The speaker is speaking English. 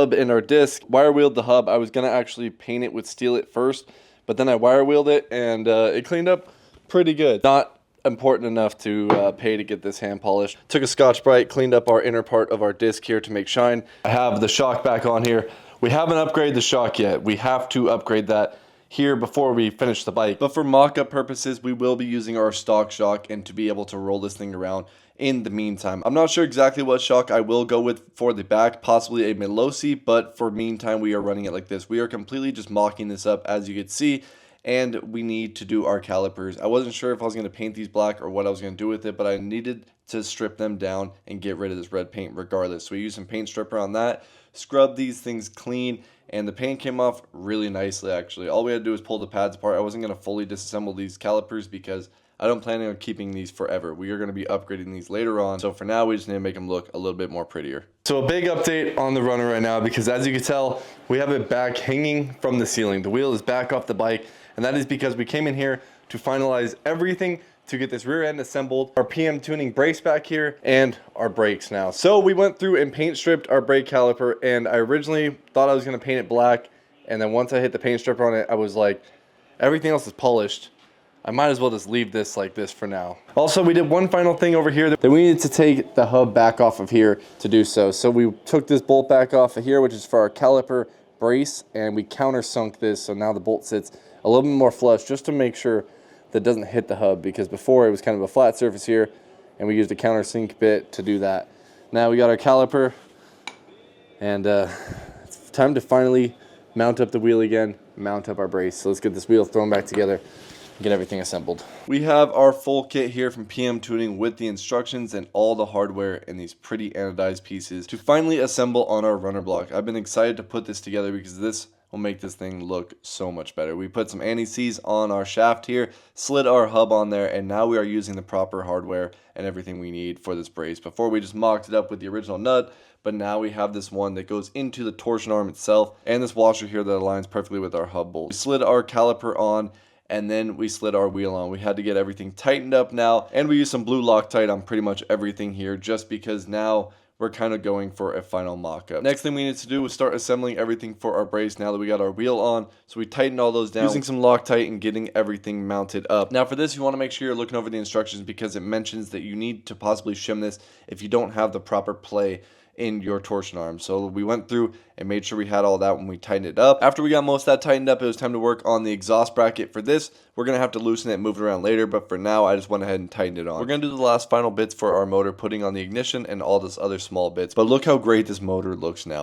hub and our disc, wire wheeled the hub. I was gonna actually paint it with steel at first, but then I wire wheeled it and it cleaned up pretty good. Not important enough to pay to get this hand polished. Took a Scotch-Brite, cleaned up our inner part of our disc here to make shine. I have the shock back on here. We haven't upgraded the shock yet. We have to upgrade that here before we finish the bike. But for mock-up purposes, we will be using our stock shock and to be able to roll this thing around in the meantime. I'm not sure exactly what shock I will go with for the back, possibly a Milosi, but for meantime, we are running it like this. We are completely just mocking this up, as you can see, and we need to do our calipers. I wasn't sure if I was going to paint these black or what I was going to do with it, but I needed to strip them down and get rid of this red paint regardless. So we used some paint stripper on that, scrubbed these things clean, and the paint came off really nicely actually. All we had to do was pull the pads apart. I wasn't going to fully disassemble these calipers because I don't plan on keeping these forever. We are going to be upgrading these later on. So for now, we just need to make them look a little bit more prettier. So a big update on the runner right now, because as you can tell, we have it back hanging from the ceiling. The wheel is back off the bike, and that is because we came in here to finalize everything to get this rear end assembled, our PM tuning brace back here, and our brakes now. So we went through and paint stripped our brake caliper, and I originally thought I was going to paint it black, and then once I hit the paint stripper on it, I was like, everything else is polished. I might as well just leave this like this for now. Also, we did one final thing over here that we needed to take the hub back off of here to do so. So we took this bolt back off of here, which is for our caliper brace, and we countersunk this, so now the bolt sits a little bit more flush just to make sure that doesn't hit the hub, because before it was kind of a flat surface here and we used a countersink bit to do that. Now we got our caliper, and it's time to finally mount up the wheel again, mount up our brace. So let's get this wheel thrown back together, get everything assembled. We have our full kit here from PM Tuning with the instructions and all the hardware and these pretty anodized pieces to finally assemble on our runner block. I've been excited to put this together because this will make this thing look so much better. We put some anti-seize on our shaft here, slid our hub on there, and now we are using the proper hardware and everything we need for this brace. Before we just mocked it up with the original nut, but now we have this one that goes into the torsion arm itself, and this washer here that aligns perfectly with our hub bolt. We slid our caliper on, and then we slid our wheel on. We had to get everything tightened up now, and we used some blue Loctite on pretty much everything here just because now we're kind of going for a final mock-up. Next thing we need to do was start assembling everything for our brace now that we got our wheel on. So we tightened all those down using some Loctite and getting everything mounted up. Now for this, you want to make sure you're looking over the instructions because it mentions that you need to possibly shim this if you don't have the proper play in your torsion arm. So we went through and made sure we had all that when we tightened it up. After we got most of that tightened up, it was time to work on the exhaust bracket. For this, we're going to have to loosen it and move it around later, but for now, I just went ahead and tightened it on. We're going to do the last final bits for our motor, putting on the ignition and all this other small bits, but look how great this motor looks now.